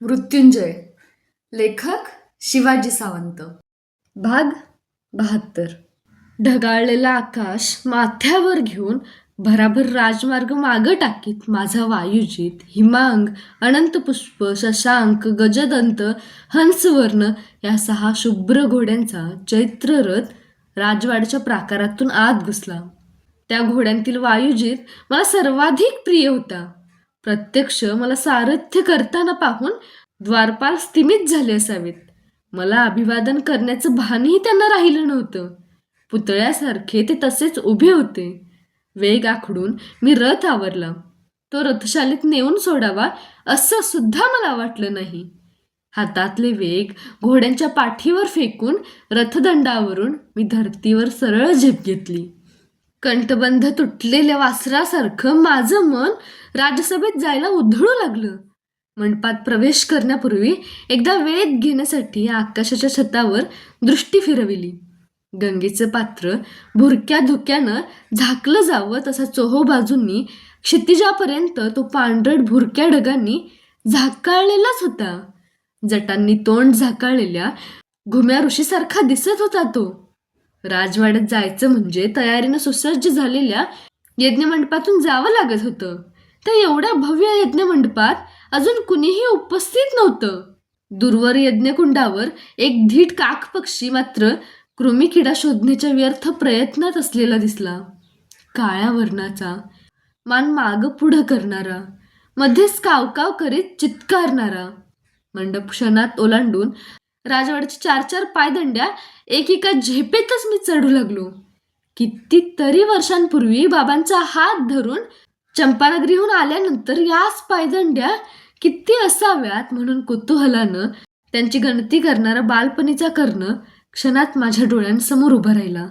मृत्युंजय. लेखक शिवाजी सावंत. भाग 72. ढगाळलेलं आकाश माथ्यावर घेऊन भराभर राजमार्ग मागं टाकीत माझा वायुजित, हिमांग, अनंतपुष्प, शशांक, गजदंत, हंसवर्ण या 6 शुभ्र घोड्यांचा चैत्ररथ राजवाड्याच्या प्राकारातून आत घुसला. त्या घोड्यांतील वायुजित मला सर्वाधिक प्रिय होता. प्रत्यक्ष मला सारथ्य करताना पाहून द्वारपाल स्तिमित झाले असावेत. मला अभिवादन करण्याचं भानही त्यांना राहिलं नव्हतं. पुतळ्यासारखे ते तसेच उभे होते. वेग आखडून मी रथ आवरला. तो रथशालीत नेऊन सोडावा असं सुद्धा मला वाटलं नाही. हातातले वेग घोड्यांच्या पाठीवर फेकून रथदंडावरून मी धर्तीवर सरळ झेप घेतली. कंठबंध तुटलेल्या वासरासारखं माझं मन राजसभेत जायला उधळू लागलं. मंडपात प्रवेश करण्यापूर्वी एकदा वेध घेण्यासाठी आकाशाच्या छतावर दृष्टी फिरविली. गंगेचं पात्र भुरक्या धुक्यानं झाकलं जावं तसा चोहोबाजूंनी क्षितिजापर्यंत तो पांढरट भुरक्या ढगांनी झाकाळलेलाच होता. जटांनी तोंड झाकाळलेल्या घुम्या ऋषीसारखा दिसत होता तो. राजवाड्यात जायचं म्हणजे तयारीनं सुसज्ज झालेल्या यज्ञमंडपातून जावं लागत होतं. त्या एवढ्या भव्य यज्ञमंडपात अजून कुणीही उपस्थित नव्हतं. दूरवर यज्ञकुंडावर एक धीट काकपक्षी मात्र कृमिकिडा शोधण्याच्या व्यर्थ प्रयत्नात असलेला दिसला. काळ्या वर्णाचा, मान मागं पुढं करणारा, मध्येच कावकाव करीत चित्कारणारा. मंडप क्षणात ओलांडून राजवाड्याच्या 4-4 पायदंड्या एकेका झेपेतच मी चढू लागलो. कितीतरी वर्षांपूर्वी बाबांचा हात धरून चंपानगरीहून आल्यानंतर याच पायदंड्या किती असाव्यात म्हणून कुतूहलानं त्यांची गणती करणारा बालपणीचा कर्ण क्षणात माझ्या डोळ्यांसमोर उभा राहिला.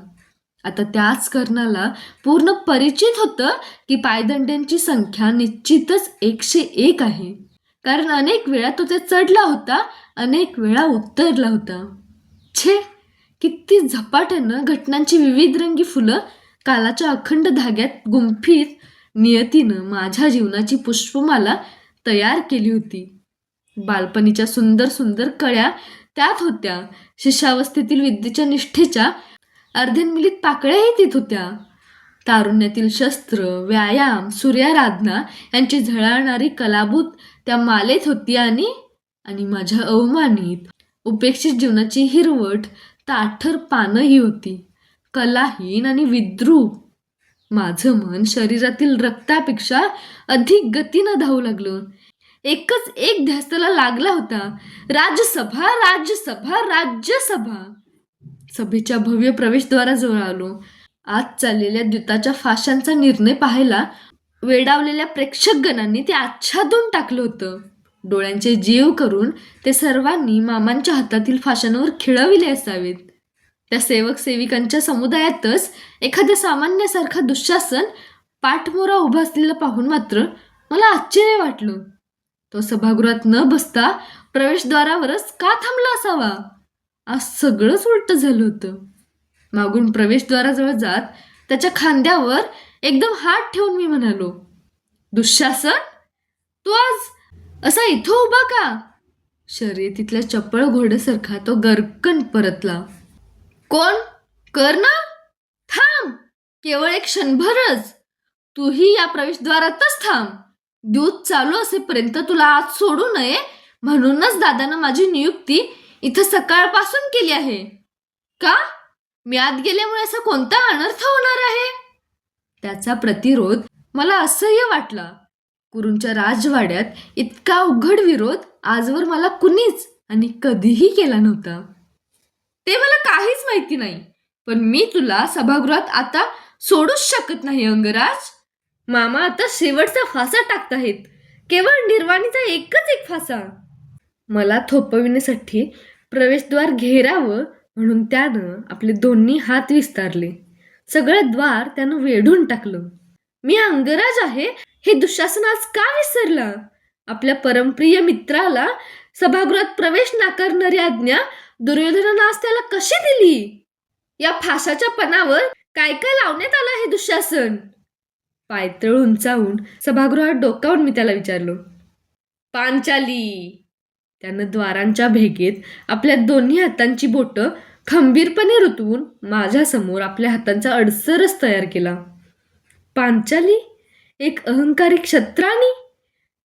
आता त्याच कर्णाला पूर्ण परिचित होतं की पायदंड्यांची संख्या निश्चितच 101 आहे. कारण अनेक वेळा तो ते चढला होता, अनेक वेळा उतरला होता. छे, किती झपाट्यानं घटनांची विविधरंगी फुलं कालाच्या अखंड धाग्यात गुंफीत नियतीनं माझ्या जीवनाची पुष्पमाला तयार केली होती. बालपणीच्या सुंदर सुंदर कळ्या त्यात होत्या. शिष्यावस्थेतील विद्येच्या निष्ठेच्या अर्धेनमिलीत पाकळ्याही तीत होत्या. तारुण्यातील शस्त्र, व्यायाम, सूर्याराधना यांची झळाळणारी कलाभूत त्या मालेत होती आणि माझ्या अवमानित उपेक्षित जीवनाची हिरवट ताठर पानंही होती. कलाहीन आणि विद्रूप माझं मन शरीरातील रक्तापेक्षा अधिक गतीनं धावू लागलं. एकच एक ध्यास त्याला लागला होता, राज्यसभा, राज्यसभा, राज्यसभा. सभेच्या भव्य प्रवेशद्वाराजवळ आलो. आत चाललेल्या द्यूताच्या फाशांचा निर्णय पाहायला वेडावलेल्या प्रेक्षकगणांनी ते आच्छादून टाकलं होतं. डोळ्यांचे जीव करून ते सर्वांनी मामांच्या हातातील फाशांवर खिळविले असावेत. त्या सेवक सेविकांच्या समुदायातच एखाद्या सामान्यासारखा दुःशासन पाठमोरा उभा असलेला पाहून मात्र मला आश्चर्य वाटलं. तो सभागृहात न बसता प्रवेशद्वारावरच का थांबला असावा? आज सगळंच उलट झालं होतं. मागून प्रवेशद्वाराजवळ जात त्याच्या खांद्यावर एकदम हात ठेवून मी म्हणालो, दुःशासन, तू आज असा इथं उभा का? शर्यतीतल्या चपळ घोड्यासारखा तो गर्कन परतला. कोण? कर्ण? थांब, केवळ एक क्षणभरच. तूही या प्रवेशद्वारातच थांब. द्यूत चालू असेपर्यंत तुला आत सोडू नये म्हणूनच दादानं माझी नियुक्ती इथं सकाळपासून केली आहे. का? मी आत गेल्यामुळे असा कोणता अनर्थ होणार आहे? त्याचा प्रतिरोध मला असह्य वाटला. कुरूंच्या राजवाड्यात इतका उघड विरोध आजवर मला कुणीच आणि कधीही केला नव्हता. ते मला काहीच माहिती नाही, पण मी तुला सभागृहात आता सोडूच शकत नाही अंगराज. मामा आता शेवटचा फासा टाकताहेत. केवळ निर्वाणीचा एकच एक फासा. मला थोपविण्यासाठी प्रवेशद्वार घेरावं म्हणून त्यानं आपले दोन्ही हात विस्तारले. सगळं द्वार त्यानं वेढून टाकलं. मी अंगराज आहे हे दुःशासन आज का विसरला? आपल्या परमप्रिय मित्राला सभागृहात प्रवेश नाकारणारी आज्ञा दुर्योधनानं आज त्याला कशी दिली? या फासाच्या पणावर काय काय लावण्यात आलं हे दुःशासन? पायतळ उंचावून सभागृहात डोकावून मी त्याला विचारलो, पांचाली, त्यानं द्वारांच्या भेगेत आपल्या दोन्ही हातांची बोटं खंबीरपणे रुतवून माझ्यासमोर आपल्या हातांचा अडसरच तयार केला. पांचाली, एक अहंकारी क्षत्राणी.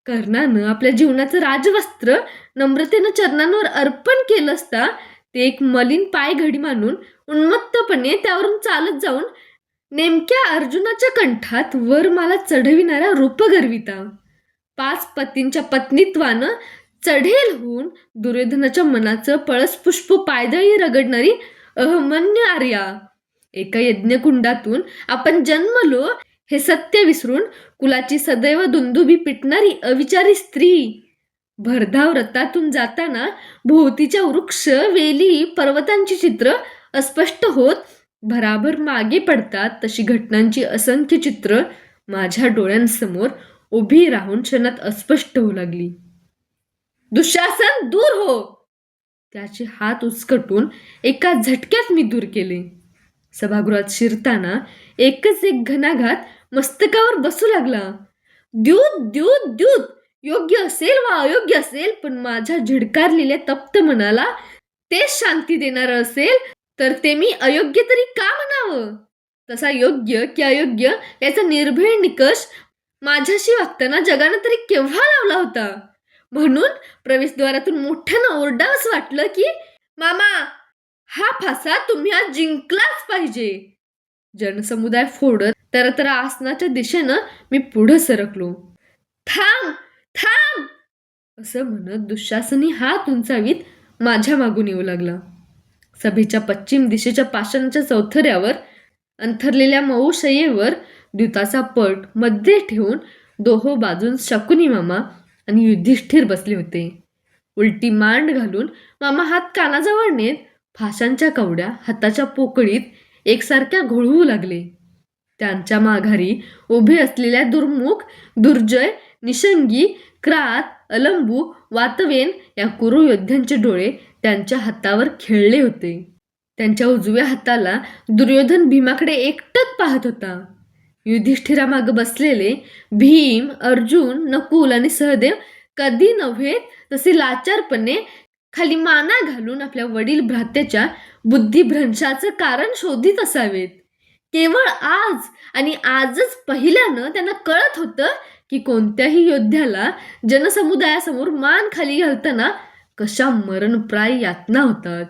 कर्णानं आपल्या जीवनाचं राजवस्त्र नम्रतेनं चरणांवर अर्पण केलं असता ते एक मलिन पाय घडी मानून उन्मत्तपणे त्यावरून चालत जाऊन नेमक्या अर्जुनाच्या कंठात वरमाला चढविणारा रूपगर्विता, 5 पतींच्या पत्नीत्वानं चढेल होऊन दुर्योधनाच्या मनाचं पळसपुष्प पायदळी रगडणारी अहमन्य आर्या, एका यज्ञकुंडातून आपण जन्मलो हे सत्य विसरून कुलाची सदैव दुंदुभी पिटणारी अविचारी स्त्री, भरधाव रथातून जाताना भोवतीच्या वृक्ष, वेली, पर्वतांची चित्र अस्पष्ट होत भराभर मागे पडतात तशी घटनांची असंख्य चित्र माझ्या डोळ्यांसमोर उभी राहून क्षणात अस्पष्ट होऊ लागली. दुःशासन, दूर हो! त्याचे हात उचकटून एका झटक्यात मी दूर केले. सभागृहात शिरताना एकच एक घणाघात मस्तकावर बसू लागला. द्यूत द्यूत द्यूत, योग्य असेल वा अयोग्य असेल, पण माझ्या झिडकारलेल्या तप्त मनाला तेच शांती देणारं असेल तर ते मी अयोग्य तरी का म्हणावं? तसा योग्य की अयोग्य याचा निर्भीड निकष माझ्याशी वागताना जगानं तरी केव्हा लावला होता? म्हणून प्रवेशद्वारातून मोठ्यानं ओरडावंच वाटलं की, मामा, हा फासा तुम्ही आज जिंकलाच पाहिजे. जनसमुदाय फोडत तरतरा आसनाच्या दिशेनं मी पुढं सरकलो. थांब थांब असं म्हणत दुःशासनी हात उंचावीत माझ्या मागून येऊ लागला. सभेच्या पश्चिम दिशेच्या पाषाणाच्या चौथऱ्यावर अंथरलेल्या मऊ शय्येवर द्यूताचा पट मध्ये ठेवून दोहो बाजून शकुनी मामा आणि युधिष्ठिर बसले होते. उलटी मांड घालून मामा हात कानाजवळ नेत फाशांच्या कवड्या हाताच्या पोकळीत एकसारख्या घोळवू लागले. त्यांच्या माघारी उभे असलेल्या दुर्मुख, दुर्जय, निशंगी, क्रात, अलंबू, वातवेन या कुरु योद्ध्यांचे डोळे त्यांच्या हातावर खेळले होते. त्यांच्या उजव्या हाताला दुर्योधन भीमाकडे एकटक पाहत होता. युधिष्ठिरामागं बसलेले भीम, अर्जुन, नकुल आणि सहदेव कधी नव्हे तसे लाचारपणे खाली माना घालून आपल्या वडील भ्रात्याच्या बुद्धिभ्रंशाचं कारण शोधित असावेत. केवळ आज आणि आजच पहिल्यानं त्यांना कळत होतं की कोणत्याही योद्ध्याला जनसमुदायासमोर मान खाली घालताना कशा मरणप्राय यातना होतात.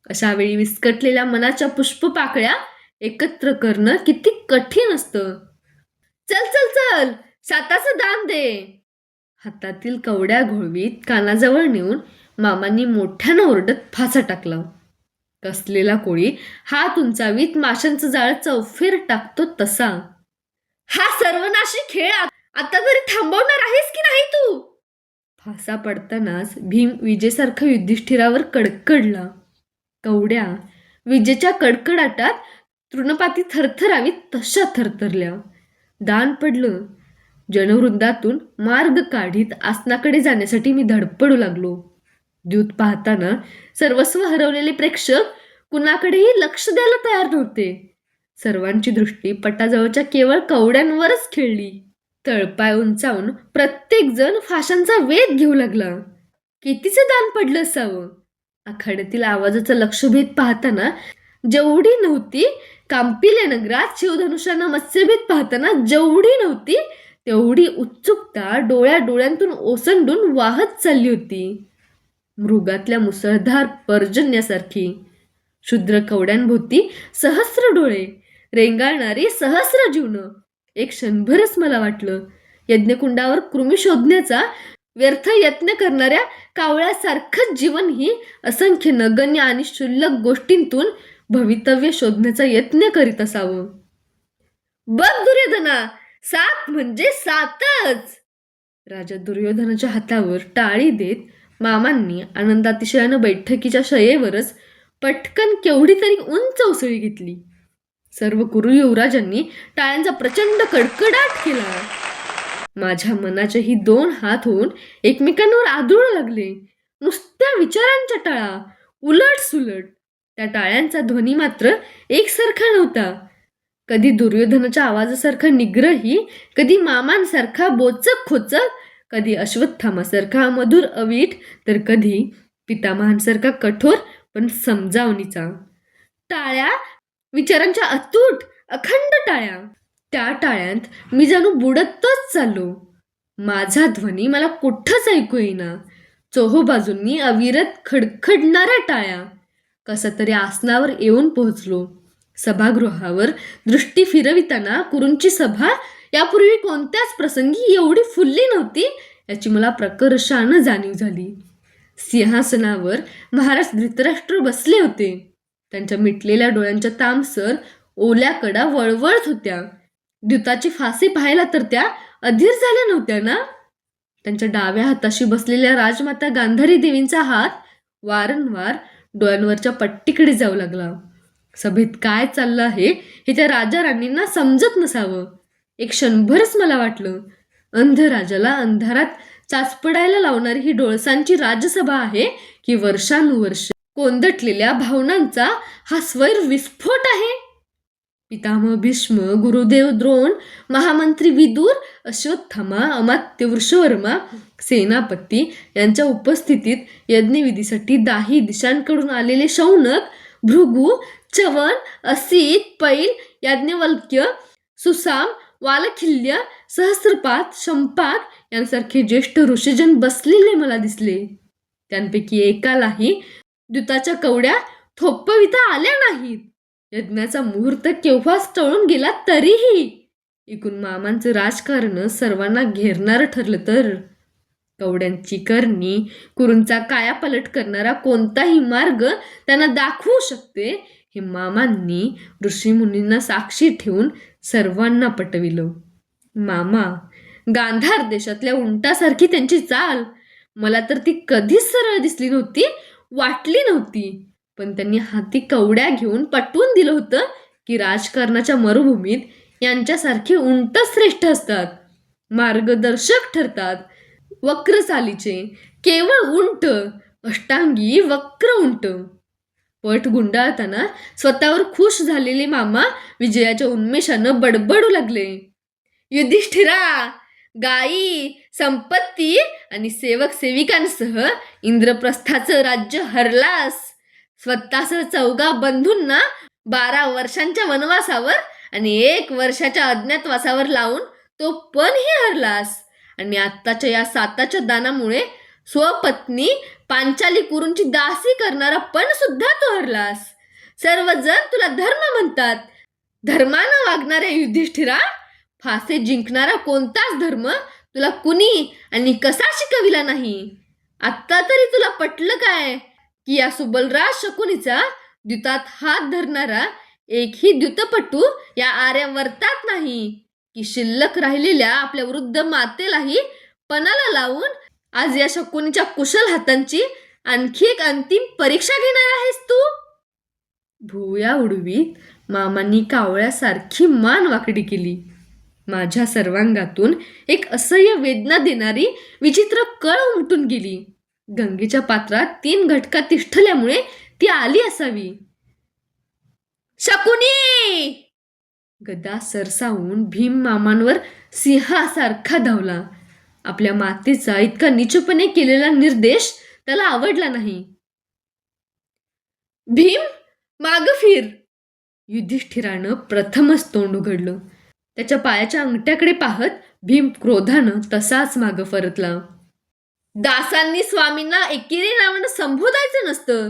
अशा वेळी विस्कटलेल्या मनाच्या पुष्पपाकळ्या एकत्र करणं किती कठीण असतं. चल चल चल, साताचं दान दे. हातातील कवड्या घोळवीत कानाजवळ नेऊन मामांनी मोठ्यानं ओरडत फासा टाकला. कसलेला कोळी हात उंचावीत माशांचं जाळं चौफेर टाकतो तसा. हा सर्वनाशी खेळ आता तरी थांबवणार आहेस की नाही तू? फासा पडतानाच भीम विजेसारखा युधिष्ठिरावर कडकडला. कवड्या विजेच्या कडकडाटात तृणपाती थरथरावीत तशा थरथरल्या. दान पडलं. जनवृंदातून मार्ग काढीत आसनाकडे जाण्यासाठी मी धडपडू लागलो. द्यूत पाहताना सर्वस्व हरवलेले प्रेक्षक कुणाकडेही लक्ष द्यायला तयार नव्हते. सर्वांची दृष्टी पटाजवळच्या केवळ कवड्यांवरच खेळली. तळपाय उंचावून प्रत्येक जण फाशांचा वेध घेऊ लागला. कितीचं दान पडलं असावं? आखाड्यातील आवाजाचं लक्षभेद पाहताना जेवढी नव्हती, कांपिल्या नगरात शिवधनुष्यानं मत्स्यभेद पाहताना जेवढी नव्हती, तेवढी उत्सुकता डोळ्यातून ओसंडून वाहत चालली होती. मृगातल्या मुसळधार पर्जन्यासारखी. क्षुद्र कवड्यांभोवती सहस्र डोळे, रेंगाळणारी सहस्र जीवनं. एक क्षणभरच मला वाटलं यज्ञकुंडावर कृमी शोधण्याचा व्यर्थ यत्न करणाऱ्या कावळ्यासारखंच जीवन ही असंख्य नगण्य आणि क्षुल्लक गोष्टींतून भवितव्य शोधण्याचा यत्न करीत असावं. बघ दुर्योधना, 7 म्हणजे 7च. राजा दुर्योधनाच्या हातावर टाळी देत मामांनी आनंदातिशयानं बैठकीच्या शयेवरच पटकन केवढी तरी उंच उसळी घेतली. सर्व कुरु युवराजांनी टाळ्यांचा प्रचंड कडकडाट केला. माझ्या मनाचेही 2 हात होऊन एकमेकांवर आदळू लागले. नुसत्या विचारांच्या टाळा, उलट सुलट. त्या टाळ्यांचा ध्वनी मात्र एकसारखा नव्हता. कधी दुर्योधनाच्या आवाजासारखा निग्रही, कधी मामांसारखा बोचक खोचक, कधी अश्वत्थामासारखा मधुर अवीट, तर कधी पितामहांसारखा कठोर पण समजावणीचा. टाळ्या, विचारांच्या अतूट अखंड टाळ्या. त्या टाळ्यांत मी जणू बुडतच चाललो. माझा ध्वनी मला कुठंच ऐकू येईना. चोहोबाजूंनी अविरत खडखडणाऱ्या टाळ्या. कसा तरी आसनावर येऊन पोहोचलो. सभागृहावर दृष्टी फिरविताना कुरूंची सभा यापूर्वी कोणत्याच प्रसंगी एवढी फुलली नव्हती याची मला प्रकर्षानं जाणीव झाली. सिंहासनावर महाराज धृतराष्ट्र बसले होते. त्यांच्या मिटलेल्या डोळ्यांच्या तामसर ओल्या कडा वळवळत होत्या. द्यूताची फाशी पाहायला तर त्या अधीर झाल्या नव्हत्या ना. त्यांच्या डाव्या हाताशी बसलेल्या राजमाता गांधारी देवींचा हात वारंवार डोळ्यांवरच्या पट्टीकडे जाऊ लागला. सभेत काय चाललं आहे हे त्या राजा राणींना समजत नसावं. एक क्षणभरच मला वाटलं, अंध राजाला अंधारात चाचपडायला लावणारी ही डोळसांची राजसभा आहे की वर्षानुवर्ष कोंदटलेल्या भावनांचा हा स्वैर विस्फोट आहे. पितामह भीष्म, गुरुदेव द्रोण, महामंत्री विदूर, अश्वत्थामा, अमात्य वृषवर्मा, सेनापती यांच्या उपस्थितीत यज्ञविधीसाठी दाही दिशांकडून आलेले शौनक, भृगू, चवन, असित, पैल, याज्ञवल्क्य, सुसाम, वालखिल्य, सहस्त्रपात, शंपाक यांसारखे ज्येष्ठ ऋषीजन बसलेले मला दिसले. त्यांपैकी एकालाही द्यूताच्या कवड्या थोपविता आल्या नाहीत. यज्ञाचा मुहूर्त केव्हाच टळून गेला तरीही एकूण मामांचं राजकारण सर्वांना घेरणारं ठरलं तर कवड्यांची करणी, कुरूंचा कायापालट करणारा कोणताही मार्ग त्यांना दाखवू शकते हे मामांनी ऋषीमुनींना साक्षी ठेवून सर्वांना पटविलं. मामा, गांधार देशातल्या उंटासारखी त्यांची चाल. मला तर ती कधीच सरळ दिसली नव्हती, वाटली नव्हती. पण त्यांनी हाती कवड्या घेऊन पटवून दिलं होतं की राजकारणाच्या मरुभूमीत यांच्यासारखे उंट श्रेष्ठ असतात, मार्गदर्शक ठरतात. वक्र चालीचे केवळ उंट, अष्टांगी वक्र उंट. पट गुंडाळताना स्वतःवर खुश झालेले मामा विजयाच्या उन्मेषानं बडबडू लागले. युधिष्ठिरा, गायी, संपत्ती आणि सेवक सेविकांसह इंद्रप्रस्थाचं राज्य हरलास. स्वतःसह 14 बंधूंना 12 वर्षांच्या वनवासावर आणि 1 वर्षाच्या अज्ञातवासावर लावून तो पणही हरलास. आणि आत्ताच्या या 7च्या दानामुळे स्वपत्नी पांचाली कुरूंची दासी करणारा पण सुद्धा तो हरलास. सर्वजण तुला धर्म म्हणतात. धर्मानं वागणाऱ्या युधिष्ठिरा, फासे जिंकणारा कोणताच धर्म तुला कुणी आणि कसा शिकविला नाही. आत्ता तरी तुला पटलं काय की या सुबलराज शकुनीचा द्यूतात हात धरणारा एकही द्यूतपटू या आर्यावर्तात नाही, की शिल्लक राहिलेल्या आपल्या वृद्ध मातेलाही पणाला लावून आज या शकुनीच्या कुशल हातांची आणखी एक अंतिम परीक्षा घेणार आहेस तू. भुवया उडवीत मामांनी कावळ्यासारखी मान वाकडी केली. माझ्या सर्वांगातून एक असह्य वेदना देणारी विचित्र कळ उमटून गेली. गंगेच्या पात्रात 3 घटका तिष्ठल्यामुळे ती आली असावी. शकुनी! गदा सरसावून भीम मामांवर सिंहासारखा धावला. आपल्या मातेचा इतका नीचपणे केलेला निर्देश त्याला आवडला नाही. भीम, माग फिर! युधिष्ठिरानं प्रथमच तोंड उघडलं. त्याच्या पायाच्या अंगठ्याकडे पाहत भीम क्रोधानं तसाच माग परतला. दासांनी स्वामींना एकेरी नावानं संबोधायचं नसतं.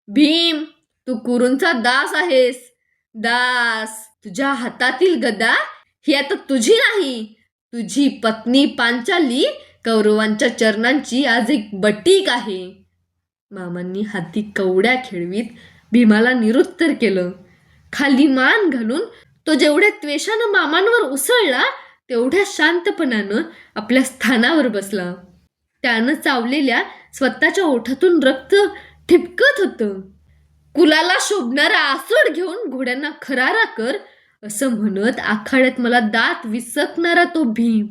भीम, तू कुरूंचा दास आहेस. दास. तुझ्या हातातील गदा ही आता तुझी नाही. तुझी पत्नी पांचाली कौरवांच्या चरणांची आज एक बटीक आहे. मामांनी हाती कवड्या खेळवीत भीमाला निरुत्तर केलं. खाली मान घालून तो जेवढ्या त्वेषानं मामांवर उसळला तेवढ्या शांतपणानं आपल्या स्थानावर बसला. त्यानं चावलेल्या स्वतःच्या ओठातून रक्त ठिपकत होतं. कुलाला शोभणारा आसूड घेऊन घोड्यांना खरारा कर असं म्हणत आखाड्यात मला दात विसकणारा तो भीम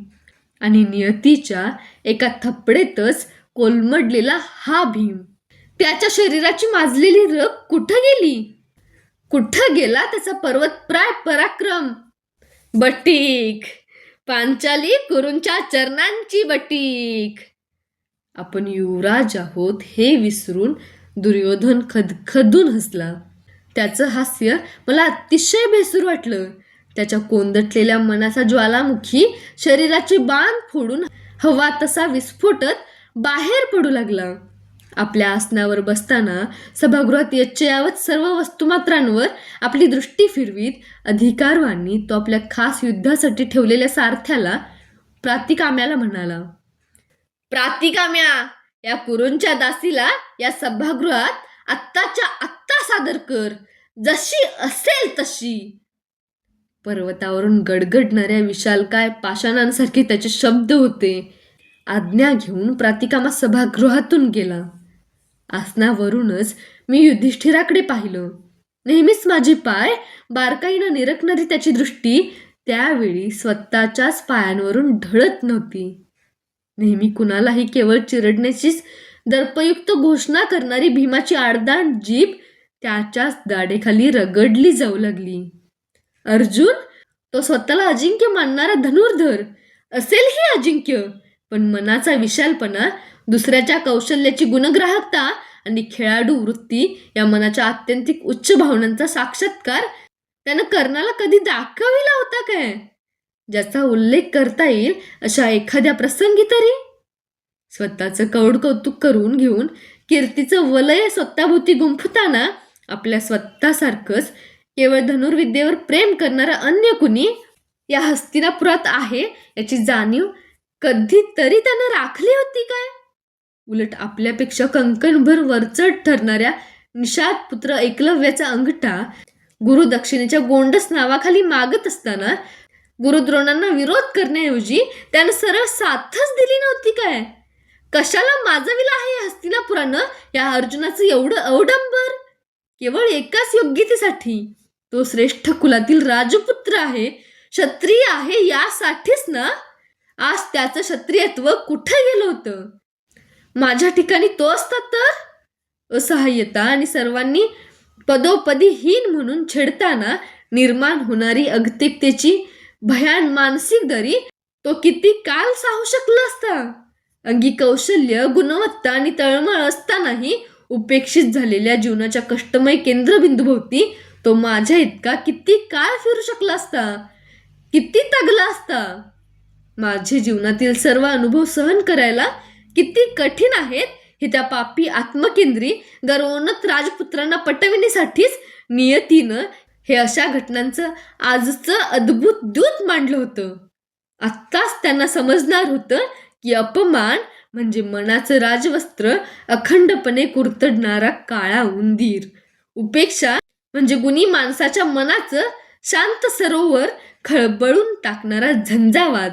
आणि नियतीच्या एका थपडेतच कोलमडलेला हा भीम. त्याच्या शरीराची माजलेली रग कुठं गेली? कुठं गेला त्याचा पर्वतप्राय पराक्रम? बटीक, पांचाली कुरूंच्या चरणांची बटीक. आपण युवराज आहोत हे विसरून दुर्योधन खदखदून हसला. त्याचं हास्य मला अतिशय भेसूर वाटलं. त्याच्या कोंदटलेल्या मनाचा ज्वालामुखी शरीराची बांध फोडून हवा तसा विस्फोटत बाहेर पडू लागला. आपल्या आसनावर बसताना सभागृहात यच्चयावत सर्व वस्तुमात्रांवर आपली दृष्टी फिरवीत अधिकारवाणी तो आपल्या खास युद्धासाठी ठेवलेल्या सारथ्याला प्रातिकाम्याला म्हणाला, प्रातिकाम्या, या कुरूंच्या दासीला या सभागृहात आत्ताच्या आत्ता सादर कर, जशी असेल तशी. पर्वतावरून गडगडणाऱ्या विशालकाय पाषाणांसारखे त्याचे शब्द होते. आज्ञा घेऊन प्रातिकामा सभागृहातून गेला. आसनावरूनच मी युधिष्ठिराकडे पाहिलं. नेहमीच माझे पाय बारकाईनं निरखणारी त्याची दृष्टी त्यावेळी स्वतःच्याच पायांवरून ढळत नव्हती. नेहमी कुणालाही केवळ चिरडण्याचीच दर्पयुक्त घोषणा करणारी भीमाची आडदांड जीभ त्याच्याच दाढेखाली रगडली जाऊ लागली. अर्जुन, तो स्वतःला अजिंक्य मानणारा धनुर्धर, असेलही अजिंक्य, पण मनाचा विशालपणा, दुसऱ्याच्या कौशल्याची गुणग्राहकता आणि खेळाडू वृत्ती या मनाच्या आत्यंतिक उच्च भावनांचा साक्षात्कार त्यानं कर्णाला कधी दाखविला होता काय? ज्याचा उल्लेख करता येईल अशा एखाद्या प्रसंगी तरी. स्वतःचं कौड कौतुक करून घेऊन कीर्तीचं वलय स्वतःभोवती गुंफताना आपल्या स्वतःसारखंच केवळ धनुर्विद्येवर प्रेम करणारा अन्य कुणी या हस्तिनापुरात आहे याची जाणीव कधीतरी त्यानं राखली होती काय? उलट आपल्यापेक्षा कंकणभर वरचढ ठरणाऱ्या निषाद पुत्र एकलव्याचा अंगठा गुरुदक्षिणेच्या गोंडस नावाखाली मागत असताना गुरुद्रोणांना विरोध करण्याऐवजी त्यानं सरळ साथच दिली नव्हती काय? कशाला माजविलं आहे हस्तिनापुरानं या अर्जुनाचं एवढं अवडंबर? केवळ एकाच योग्यतेसाठी. तो श्रेष्ठ कुलातील राजपुत्र आहे, क्षत्रिय आहे, यासाठीच ना? आज त्याचं क्षत्रियत्व कुठे गेलं होतं? माझ्या ठिकाणी तो असता तर? असहाय्यता आणि सर्वांनी पदोपदी हीन म्हणून छेडताना निर्माण होणारी अगतिकतेची भयान मानसिक दरी तो किती काल साहू शकला असता? अंगी कौशल्य, गुणवत्ता आणि तळमळ असतानाही उपेक्षित झालेल्या जीवनाच्या कष्टमय केंद्रबिंदूभोवती तो माझ्या इतका किती काळ फिरू शकला असता? किती तगला असता? माझे जीवनातील सर्व अनुभव सहन करायला किती कठीण आहेत हे त्या पापी आत्मकेंद्री गर्वोन्नत राजपुत्रांना पटविण्यासाठीच नियतीनं हे अशा घटनांचं आजचं अद्भुत दूत मांडलं होतं. आत्ताच त्यांना समजणार होतं की अपमान म्हणजे मनाचं राजवस्त्र अखंडपणे कुरतडणारा काळा उंदीर, उपेक्षा म्हणजे गुणी माणसाच्या मनाचं शांत सरोवर खळबळून टाकणारा झंझावात,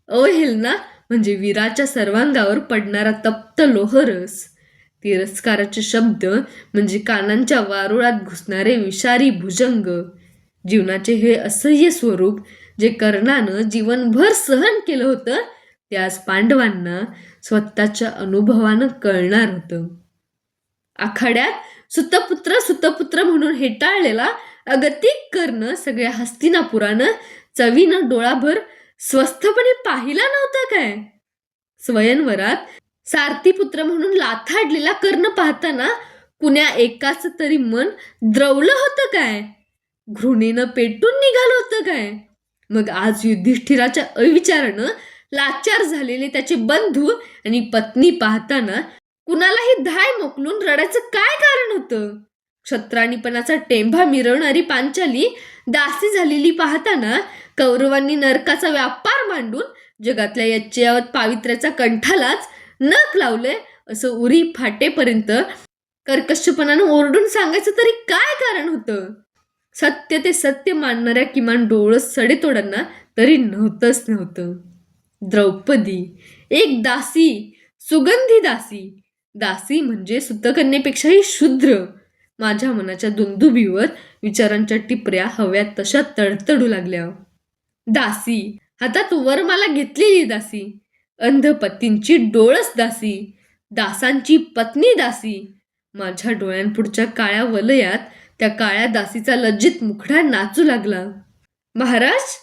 अवहेलना म्हणजे वीराच्या सर्वांगावर पडणारा तप्त लोहरस, तिरस्काराचे शब्द म्हणजे कानांच्या वारुळात घुसणारे विषारी भुजंग. जीवनाचे हे असह्य स्वरूप जे कर्णानं जीवनभर सहन केलं होतं ते आज पांडवांना स्वतःच्या अनुभवानं कळणार होतं. आखाड्यात सुतपुत्र म्हणून हेटाळलेला अगतिक कर्ण सगळ्या हस्तिनापुरानं चवीनं डोळाभर स्वस्थपणे पाहिला नव्हता काय? स्वयंवरात सारथीपुत्र म्हणून लाथाडलेला कर्ण पाहताना कुण्या एकाच तरी मन द्रवलं होतं काय? घृणेनं पेटून निघालं होतं काय? मग आज युधिष्ठिराच्या अविचारानं लाचार झालेले त्याचे बंधू आणि पत्नी पाहताना कुणालाही धाय मोकलून रडायचं काय कारण होतं? क्षत्राणीपणाचा टेंभा मिरवणारी पांचाली दासी झालेली पाहताना कौरवांनी नरकाचा व्यापार मांडून जगातल्या यच्चयावत पावित्र्याचा कंठालाच नख लावलंय असं उरी फाटेपर्यंत कर्कशपणानं ओरडून सांगायचं तरी काय कारण होतं? सत्य ते सत्य मानणाऱ्या किमान डोळस सडेतोडांना तरी नव्हतं. द्रौपदी एक दासी, सुगंधी दासी. दासी म्हणजे सुतकन्येपेक्षाही शूद्र. माझ्या मनाच्या दुंदुभीवर विचारांच्या टिपऱ्या हव्यात तशा तडतडू लागल्या. दासी, हातात वरमाला घेतलेली दासी, अंधपतींची डोळस दासी, दासांची पत्नी दासी. माझ्या डोळ्यांपुढच्या काळ्या वलयात त्या काळ्या दासीचा लज्जित मुखडा नाचू लागला. महाराज,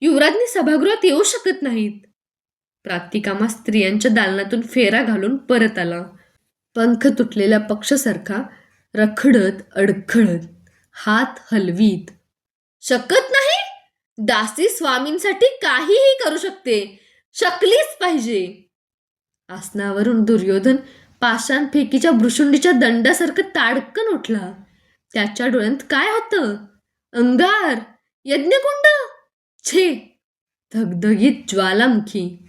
युवराजनी सभागृहात येऊ शकत नाहीत. प्रातिकामा स्त्रियांच्या दालनातून फेरा घालून परत आला. पंख तुटलेल्या पक्षासारखा रखडत अडखळत, हात हलवीत. शकत नाही? दासी स्वामींसाठी काहीही करू शकते, शकलीच पाहिजे. आसनावरून दुर्योधन पाषाण फेकीच्या भ्रुशुंडीच्या दंडासारखं ताडकन उठला. त्याच्या डोळ्यात काय होतं? अंगार, यज्ञकुंड, छे, धगधगीत ज्वालामुखी.